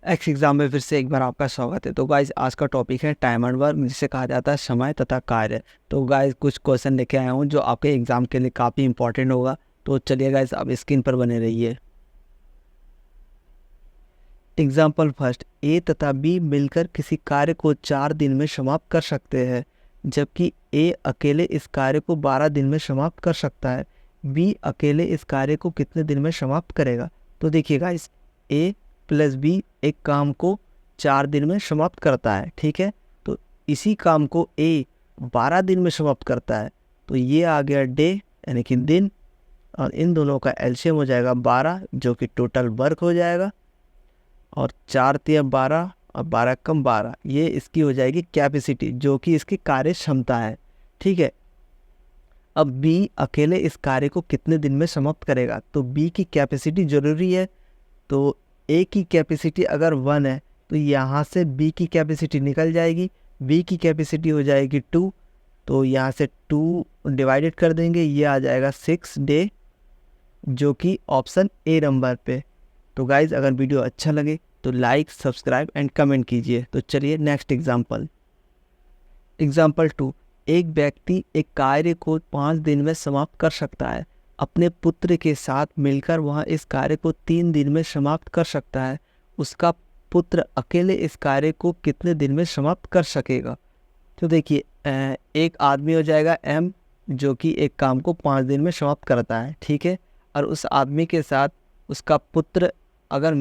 X exam में फिर से एक बार आपका स्वागत है। तो गाइज आज का टॉपिक है टाइम एंड वर्क, जिसे कहा जाता है समय तथा कार्य। तो गाइज कुछ क्वेश्चन लेके आया हूँ जो आपके एग्जाम के लिए काफ़ी इंपॉर्टेंट होगा। तो चलिए गाइज आप स्क्रीन पर बने रहिए। एग्जाम्पल फर्स्ट, ए तथा बी मिलकर किसी कार्य को 4 दिन में समाप्त कर सकते हैं, जबकि ए अकेले इस कार्य को 12 दिन में समाप्त कर सकता है। बी अकेले इस कार्य को कितने दिन में समाप्त करेगा? तो देखिए गाइस, ए प्लस बी एक काम को 4 दिन में समाप्त करता है, ठीक है। तो इसी काम को ए 12 दिन में समाप्त करता है। तो ये आ गया डे यानी कि दिन, और इन दोनों का एलसीएम हो जाएगा 12, जो कि टोटल वर्क हो जाएगा। और 4 तिया 12 और 12 कम 12, ये इसकी हो जाएगी कैपेसिटी, जो कि इसकी कार्य क्षमता है, ठीक है। अब बी अकेले इस कार्य को कितने दिन में समाप्त करेगा? तो बी की कैपेसिटी जरूरी है। तो ए की कैपेसिटी अगर 1 है तो यहाँ से बी की कैपेसिटी निकल जाएगी, बी की कैपेसिटी हो जाएगी 2। तो यहाँ से 2 डिवाइडेड कर देंगे, ये आ जाएगा 6 डे, जो कि ऑप्शन ए नंबर पे। तो गाइज अगर वीडियो अच्छा लगे तो लाइक, सब्सक्राइब एंड कमेंट कीजिए। तो चलिए नेक्स्ट एग्जांपल। एग्जाम्पल 2, एक व्यक्ति एक कार्य को 5 दिन में समाप्त कर सकता है। अपने पुत्र के साथ मिलकर वह इस कार्य को 3 दिन में समाप्त कर सकता है। उसका पुत्र अकेले इस कार्य को कितने दिन में समाप्त कर सकेगा? तो देखिए, एक आदमी हो जाएगा एम, जो कि एक काम को 5 दिन में समाप्त करता है, ठीक है। और उस आदमी के साथ उसका पुत्र अगर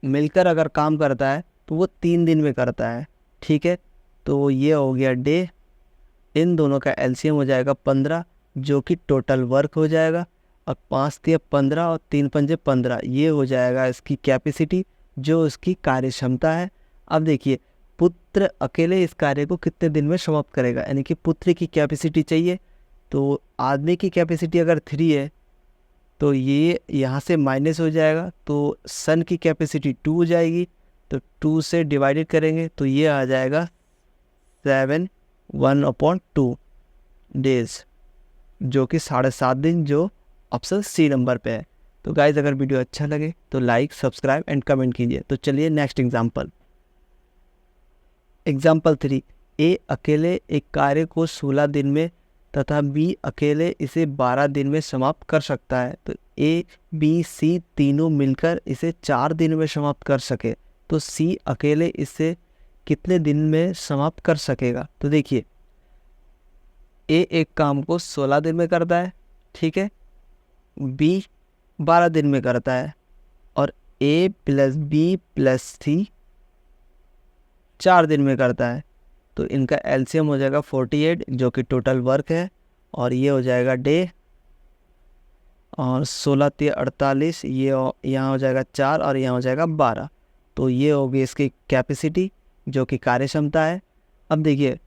मिलकर अगर काम करता है तो वो 3 दिन में करता है, ठीक है। तो ये हो गया डे, इन दोनों का एलसीएम हो जाएगा 15, जो कि टोटल वर्क हो जाएगा। और 5 तिया 15 और 3 पंजे 15, ये हो जाएगा इसकी कैपेसिटी, जो इसकी कार्य क्षमता है। अब देखिए, पुत्र अकेले इस कार्य को कितने दिन में समाप्त करेगा, यानी कि पुत्र की कैपेसिटी चाहिए। तो आदमी की कैपेसिटी अगर 3 है तो ये यहाँ से माइनस हो जाएगा, तो सन की कैपेसिटी 2 हो जाएगी। तो 2 से डिवाइडेड करेंगे तो ये आ जाएगा 7 1/2 डेज, जो कि 7.5 दिन, जो ऑप्शन सी नंबर पे है। तो गाइज अगर वीडियो अच्छा लगे तो लाइक, सब्सक्राइब एंड कमेंट कीजिए। तो चलिए नेक्स्ट एग्जांपल। एग्जाम्पल 3, ए अकेले एक कार्य को 16 दिन में तथा बी अकेले इसे 12 दिन में समाप्त कर सकता है। तो ए बी सी तीनों मिलकर इसे 4 दिन में समाप्त कर सके, तो सी अकेले इसे कितने दिन में समाप्त कर सकेगा? तो देखिए, ए एक काम को 16 दिन में करता है, ठीक है। बी 12 दिन में करता है, और ए प्लस बी प्लस सी 4 दिन में करता है। तो इनका एलसीएम हो जाएगा 48, जो कि टोटल वर्क है। और ये हो जाएगा डे, और 16 तिया 48, ये यहाँ हो जाएगा 4 और यहाँ हो जाएगा 12। तो ये होगी इसकी कैपेसिटी, जो कि कार्य क्षमता है। अब देखिए,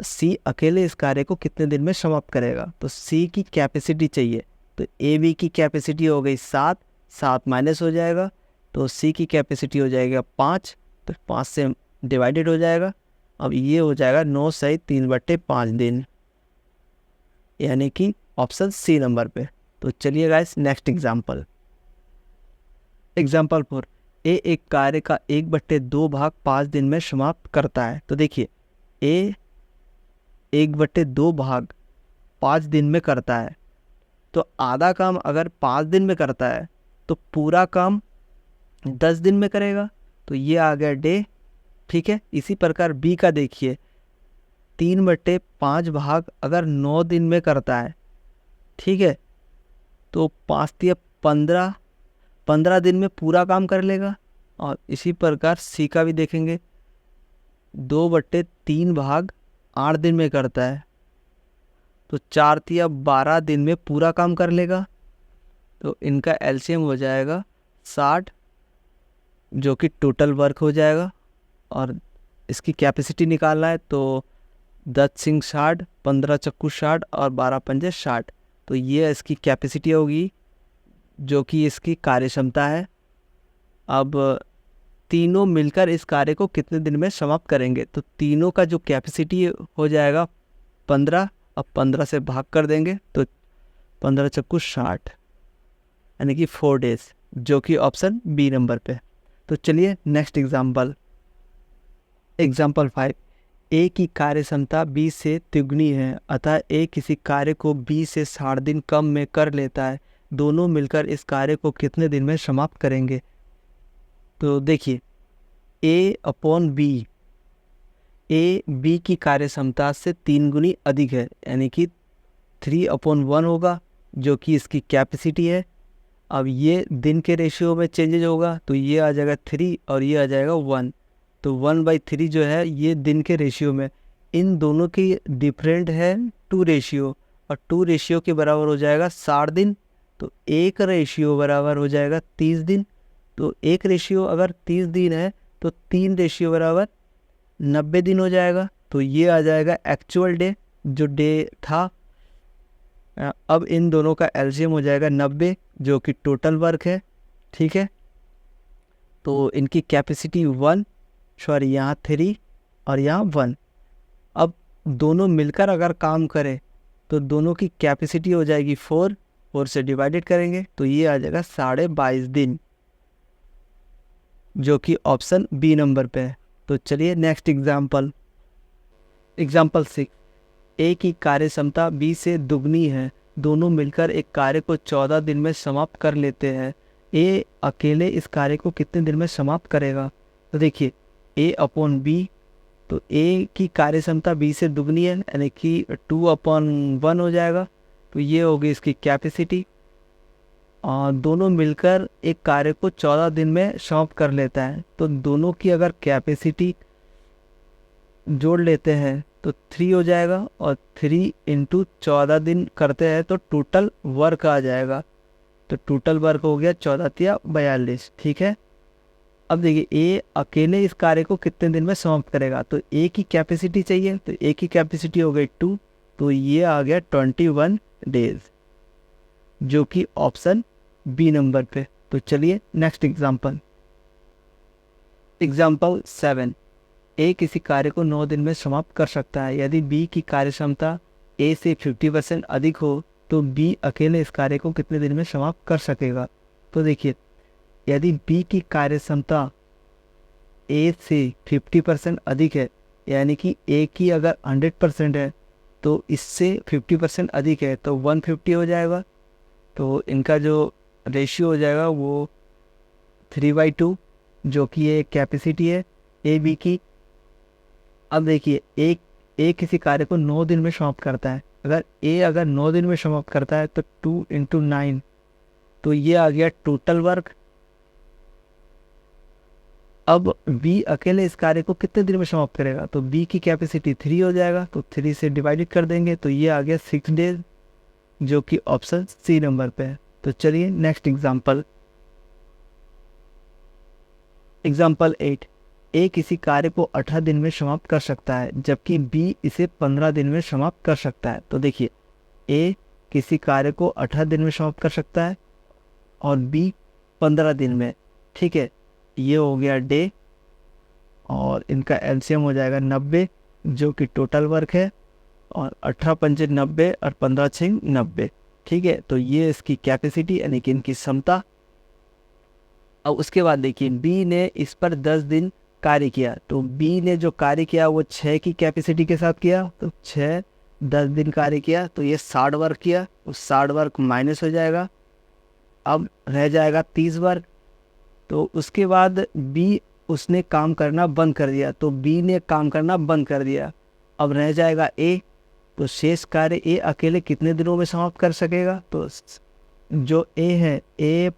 सी अकेले इस कार्य को कितने दिन में समाप्त करेगा? तो सी की कैपेसिटी चाहिए। तो ए बी की कैपेसिटी हो गई 7, 7 माइनस हो जाएगा, तो सी की कैपेसिटी हो जाएगा 5, तो 5 से डिवाइडेड हो जाएगा। अब ये हो जाएगा 9 सही 3/5 दिन, यानी कि ऑप्शन सी नंबर पे। तो चलिए गाइस नेक्स्ट एग्जांपल। एग्जाम्पल 4, ए एक कार्य का 1/2 भाग 5 दिन में समाप्त करता है। तो देखिए, ए 1/2 भाग 5 दिन में करता है। तो आधा काम अगर 5 दिन में करता है तो पूरा काम 10 दिन में करेगा। तो ये आ गया डे, ठीक है। इसी प्रकार बी का देखिए, 3/5 भाग अगर 9 दिन में करता है, ठीक है, तो 5 तिया 15, 15 दिन में पूरा काम कर लेगा। और इसी प्रकार सी का भी देखेंगे, 2/3 भाग 8 दिन में करता है, तो 4 तिया 12 दिन में पूरा काम कर लेगा। तो इनका एलसीएम हो जाएगा 60, जो कि टोटल वर्क हो जाएगा। और इसकी कैपेसिटी निकालना है तो 10 सिंह 60, 15 चक्कू 60 और 12 पंजे 60। तो ये इसकी कैपेसिटी होगी, जो कि इसकी कार्य क्षमता है। अब तीनों मिलकर इस कार्य को कितने दिन में समाप्त करेंगे? तो तीनों का जो कैपेसिटी हो जाएगा 15, अब 15 से भाग कर देंगे तो 15 चक्कू 60, यानी कि 4 डेज, जो कि ऑप्शन बी नंबर पे। तो चलिए नेक्स्ट एग्जाम्पल। एग्जाम्पल 5, ए की कार्य क्षमता बी से तिगुनी है, अतः ए किसी कार्य को बी से 60 दिन कम में कर लेता है। दोनों मिलकर इस कार्य को कितने दिन में समाप्त करेंगे? तो देखिए, ए अपॉन बी, ए बी की कार्य क्षमता से 3 गुनी अधिक है, यानी कि 3/1 होगा, जो कि इसकी कैपेसिटी है। अब ये दिन के रेशियो में चेंजेज होगा, तो ये आ जाएगा 3 और ये आ जाएगा 1। तो 1/3 जो है ये दिन के रेशियो में, इन दोनों की डिफरेंट है 2 रेशियो, और 2 रेशियो के बराबर हो जाएगा 60 दिन। तो 1 रेशियो बराबर हो जाएगा 30 दिन। तो 1 रेशियो अगर 30 दिन है तो 3 रेशियो बराबर 90 दिन हो जाएगा। तो ये आ जाएगा एक्चुअल डे, जो डे था। अब इन दोनों का एलसीएम हो जाएगा 90, जो कि टोटल वर्क है। ठीक है, तो इनकी कैपेसिटी 1, सॉरी यहाँ 3 और यहाँ 1। अब दोनों मिलकर अगर काम करें तो दोनों की कैपेसिटी हो जाएगी 4 से डिवाइडेड करेंगे तो ये आ जाएगा 22.5 दिन, जो कि ऑप्शन बी नंबर पे है। तो चलिए नेक्स्ट एग्जाम्पल। एग्जाम्पल 6, ए की कार्य क्षमता बी से दुगनी है, दोनों मिलकर एक कार्य को 14 दिन में समाप्त कर लेते हैं। ए अकेले इस कार्य को कितने दिन में समाप्त करेगा? तो देखिए, ए अपॉन बी, तो ए की कार्य क्षमता बी से दुगनी है, यानी कि 2/1 हो जाएगा। तो ये होगी इसकी कैपेसिटी, और दोनों मिलकर एक कार्य को 14 दिन में समाप्त कर लेता है। तो दोनों की अगर कैपेसिटी जोड़ लेते हैं तो 3 हो जाएगा, और 3 × 14 दिन करते हैं तो टोटल वर्क आ जाएगा। तो टोटल वर्क हो गया 14×42। ठीक है, अब देखिए ए अकेले इस कार्य को कितने दिन में समाप्त करेगा? तो ए की कैपेसिटी चाहिए, तो ए की कैपेसिटी हो गई 2, तो ये आ गया 21 डेज, जो कि ऑप्शन बी नंबर पे। तो चलिए नेक्स्ट एग्जांपल। एग्जांपल 7, ए किसी कार्य को 9 दिन में समाप्त कर सकता है। यदि बी की कार्य क्षमता ए से 50% अधिक हो तो बी अकेले इस कार्य को कितने दिन में समाप्त कर सकेगा? तो देखिए, यदि बी की कार्य क्षमता ए से 50% अधिक है, यानी कि ए की अगर 100% है तो इससे 50% अधिक है, तो 150 हो जाएगा। तो इनका जो रेशियो हो जाएगा वो 3/2, जो कि ये कैपेसिटी है ए बी की। अब देखिए, ए किसी कार्य को 9 दिन में समाप्त करता है। अगर 9 दिन में समाप्त करता है तो 2 × 9, तो ये आ गया टोटल वर्क। अब बी अकेले इस कार्य को कितने दिन में समाप्त करेगा? तो बी की कैपेसिटी 3 हो जाएगा, तो 3 से डिवाइडेड कर देंगे तो ये आ गया 6 डेज, जो कि ऑप्शन सी नंबर पे है। तो चलिए नेक्स्ट एग्जांपल। एग्जांपल 8, ए किसी कार्य को 18 दिन में समाप्त कर सकता है, जबकि बी इसे 15 दिन में समाप्त कर सकता है। तो देखिए, ए किसी कार्य को 18 दिन में समाप्त कर सकता है और बी 15 दिन में। ठीक है, ये हो गया डे, और इनका एलसीएम हो जाएगा 90, जो कि टोटल वर्क है, और 18×5 90 और 15×6 90। ठीक है, तो ये इसकी कैपेसिटी यानी कि इनकी क्षमता। अब उसके बाद देखिए, बी ने इस पर 10 दिन कार्य किया, तो बी ने जो कार्य किया वो 6 की कैपेसिटी के साथ किया, तो 6 10 दिन कार्य किया तो ये 60 वर्क किया, उस 60 वर्क माइनस हो जाएगा, अब रह जाएगा 30 वर्क। तो उसके बाद बी उसने काम करना बंद कर दिया, तो बी ने काम करना बंद कर दिया, अब रह जाएगा ए। तो शेष कार्य ए अकेले कितने दिनों में समाप्त कर सकेगा? तो जो ए है, ए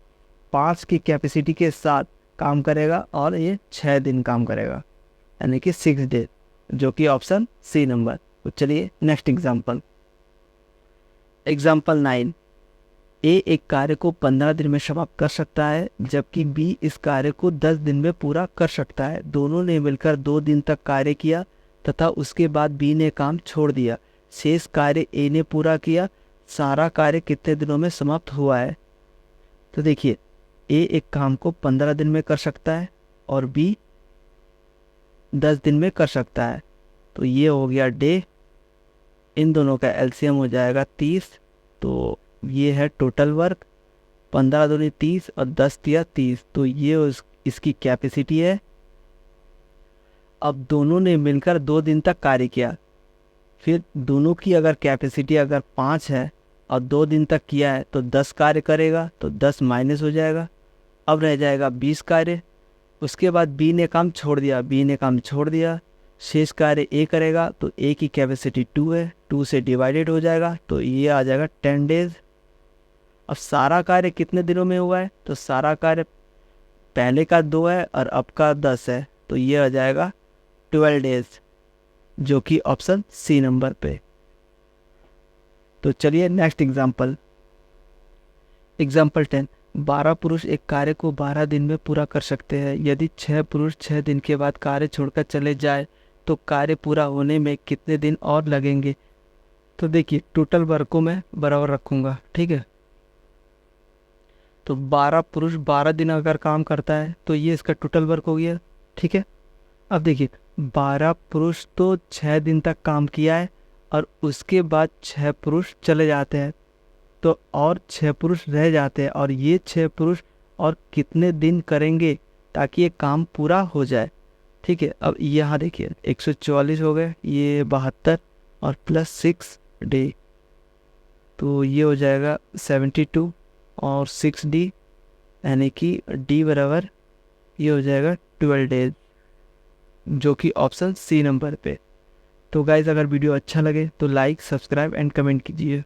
5 की कैपेसिटी के साथ काम करेगा और ये 6 दिन काम करेगा, यानी कि 6 डेज, जो कि ऑप्शन सी नंबर। तो चलिए नेक्स्ट एग्जांपल। एग्जांपल 9, ए एक कार्य को 15 दिन में समाप्त कर सकता है, जबकि बी इस कार्य को 10 दिन में पूरा कर सकता है। दोनों ने मिलकर 2 दिन तक कार्य किया तथा उसके बाद बी ने काम छोड़ दिया। शेष कार्य ए ने पूरा किया। सारा कार्य कितने दिनों में समाप्त हुआ है? तो देखिए, ए एक काम को 15 दिन में कर सकता है और बी 10 दिन में कर सकता है, तो ये हो गया डे। इन दोनों का एलसीएम हो जाएगा 30, तो ये है टोटल वर्क। 15 दूनी 30 और 10 तिया 30, तो ये इसकी कैपेसिटी है। अब दोनों ने मिलकर 2 दिन तक कार्य किया, फिर दोनों की अगर कैपेसिटी अगर 5 है और 2 दिन तक किया है तो 10 कार्य करेगा, तो 10 माइनस हो जाएगा, अब रह जाएगा 20 कार्य। उसके बाद बी ने काम छोड़ दिया, शेष कार्य ए करेगा, तो ए की कैपेसिटी 2 है, 2 से डिवाइडेड हो जाएगा, तो ये आ जाएगा 10 डेज। अब सारा कार्य कितने दिनों में हुआ है, तो सारा कार्य पहले का 2 है और अब का 10 है, तो ये आ जाएगा 12 डेज, जो कि ऑप्शन सी नंबर पे। तो चलिए नेक्स्ट एग्जाम्पल 10। 12 पुरुष एक कार्य को 12 दिन में पूरा कर सकते हैं। यदि 6 पुरुष 6 दिन के बाद कार्य छोड़कर चले जाए तो कार्य पूरा होने में कितने दिन और लगेंगे। तो देखिए टोटल वर्क को मैं बराबर रखूँगा, ठीक है। तो 12 पुरुष 12 दिन अगर काम करता है तो ये इसका टोटल वर्क हो गया, ठीक है। अब देखिए 12 पुरुष तो 6 दिन तक काम किया है और उसके बाद 6 पुरुष चले जाते हैं, तो और 6 पुरुष रह जाते हैं, और ये 6 पुरुष और कितने दिन करेंगे ताकि ये काम पूरा हो जाए, ठीक है। अब यहाँ देखिए 144 हो गए, ये 72 और प्लस 6 डे, तो ये हो जाएगा 72 और 6D, यानी कि D बराबर ये हो जाएगा 12 डेज, जो कि ऑप्शन सी नंबर पे। तो गाइज़ अगर वीडियो अच्छा लगे तो लाइक, सब्सक्राइब एंड कमेंट कीजिए।